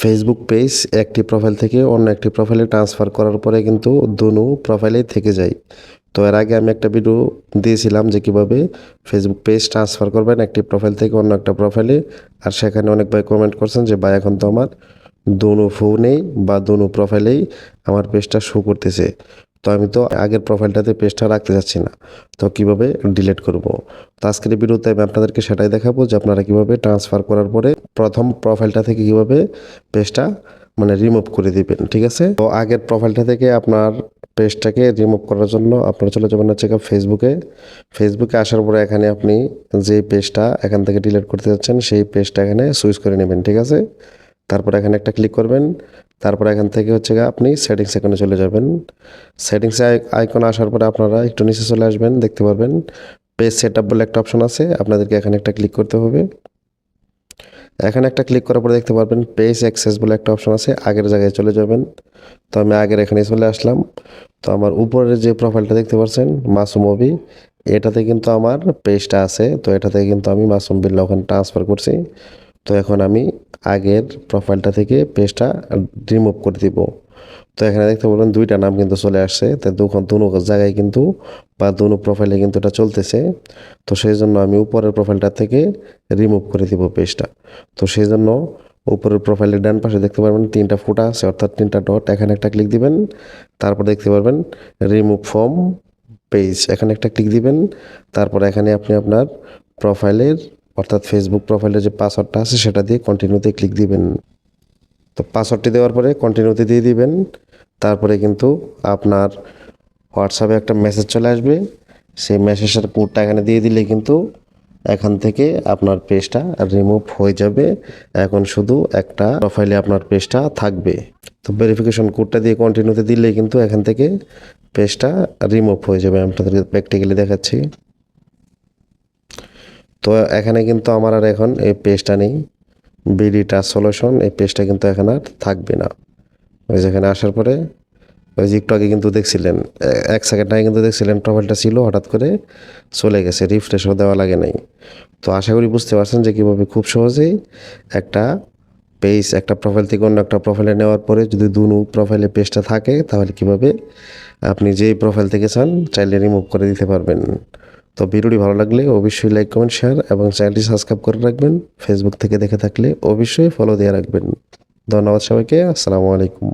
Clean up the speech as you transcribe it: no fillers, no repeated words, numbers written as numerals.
Facebook page একটি profile থেকে অন্য একটি প্রোফাইলে ট্রান্সফার করার পরে কিন্তু দুনো প্রোফাইলেই থেকে যায়। তো এর আগে আমি একটা ভিডিও দিয়েছিলাম যে কীভাবে ফেসবুক পেজ ট্রান্সফার করবেন একটি প্রোফাইল থেকে অন্য একটা প্রোফাইলে। আর সেখানে অনেক ভাই কমেন্ট করছেন যে ভাই এখন তো আমার দুনো ফোনেই বা দুনো প্রোফাইলেই আমার পেজটা শো করতেছে। তো আমি তো আগের প্রোফাইলটাতে পেজটা রাখতে চাচ্ছি না, তো কীভাবে ডিলিট করব। তো আজকের এই ভিডিওতে আমি আপনাদেরকে সেটাই দেখাবো যে আপনারা কীভাবে ট্রান্সফার করার পরে প্রথম প্রোফাইলটা থেকে কীভাবে পেজটা রিমুভ করে দিবেন, ঠিক আছে। তো আগের প্রোফাইলটা থেকে আপনার পেজটাকে রিমুভ করার জন্য আপনারা চলে যাবেন হচ্ছে ফেসবুকে আসার পরে এখানে আপনি যে পেজটা এখান থেকে ডিলিট করতে যাচ্ছেন সেই পেজটা এখানে সুইচ করে নেবেন, ঠিক আছে। তারপর এখানে একটা ক্লিক করবেন। তারপর এখান থেকে হচ্ছে আপনি সেটিংস আইকনে চলে যাবেন। সেটিংসে আইকনে আসার পরে আপনারা একটু নিচে চলে আসবেন, দেখতে পারবেন পেজ সেটআপ বলে একটা অপশন আছে, আপনাদেরকে এখানে একটা ক্লিক করতে হবে। এখানে একটা ক্লিক করার পরে দেখতে পারবেন পেজ অ্যাক্সেস বলে একটা অপশন আছে, আগের জায়গায় চলে যাবেন। তো আমি আগের এখানে চলে আসলাম। তো আমার উপরের যে প্রোফাইলটা দেখতে পাচ্ছেন মাসুম অবি, এটাতে কিন্তু আমার পেজটা আছে। তো এটাতে কিন্তু আমি মাসুম বিল্লাহ ওখানে ট্রান্সফার করছি। তো এখন আমি আগের প্রোফাইলটা থেকে পেজটা রিমুভ করে দিব। তো এখানে দেখতে পাবেন দুইটা নাম কিন্তু চলে আসছে, তো দুনো জায়গায় কিন্তু বা দুনো প্রোফাইলে কিন্তু এটা চলতেছে। তো সেই জন্য আমি উপরের প্রোফাইলটা থেকে রিমুভ করে দিব পেজটা। তো সেই জন্য উপরের প্রোফাইলের ডান পাশে দেখতে পারবেন তিনটা ফুটা আছে, অর্থাৎ তিনটা ডট, এখানে একটা ক্লিক দিবেন। তারপর দেখতে পারবেন রিমুভ ফ্রম পেজ, এখানে একটা ক্লিক দিবেন। তারপর এখানে আপনি আপনার প্রোফাইলের অর্থাৎ ফেসবুক প্রোফাইলের যে পাসওয়ার্ডটা আছে সেটা দিয়ে কন্টিনিউতে ক্লিক দিবেন। তো পাসওয়ার্ডটি দেওয়ার পরে কন্টিনিউতে দিয়ে দিবেন। তারপরে কিন্তু আপনার হোয়াটসঅ্যাপে একটা মেসেজ চলে আসবে, সেই মেসেজের কোডটা এখানে দিয়ে দিলে কিন্তু এখান থেকে আপনার পেজটা রিমুভ হয়ে যাবে। এখন শুধু একটা প্রোফাইলে আপনার পেজটা থাকবে। তো ভেরিফিকেশন কোডটা দিয়ে কন্টিনিউতে দিলে কিন্তু এখান থেকে পেজটা রিমুভ হয়ে যাবে। আমি আপনাদেরকে প্র্যাকটিক্যালি দেখাচ্ছি। তো এখানে কিন্তু আমার আর এখন এই পেজটা নেই, বিডি টাচ সলিউশন, এই পেজটা কিন্তু এখন আর থাকবে না। ওই যেখানে আসার পরে ওই যে একটু আগে কিন্তু দেখছিলেন, 1 সেকেন্ড আগে কিন্তু দেখছিলেন প্রোফাইলটা ছিল, হঠাৎ করে চলে গেছে, রিফ্রেশও দেওয়া লাগে নাই। তো আশা করি বুঝতে পারছেন যে কীভাবে খুব সহজেই একটা পেজ একটা প্রোফাইল থেকে অন্য একটা প্রোফাইলে নেওয়ার পরে যদি দুনো প্রোফাইলে পেজটা থাকে তাহলে কীভাবে আপনি যেই প্রোফাইল থেকে চান চাইলে রিমুভ করে দিতে পারবেন। তো ভিডিওটি ভালো লাগলে অবশ্যই লাইক কমেন্ট শেয়ার এবং চ্যানেলটি সাবস্ক্রাইব করে রাখবেন। ফেসবুক থেকে দেখে থাকলে অবশ্যই ফলো দিয়ে রাখবেন। ধন্যবাদ সবাইকে। আসসালামু আলাইকুম।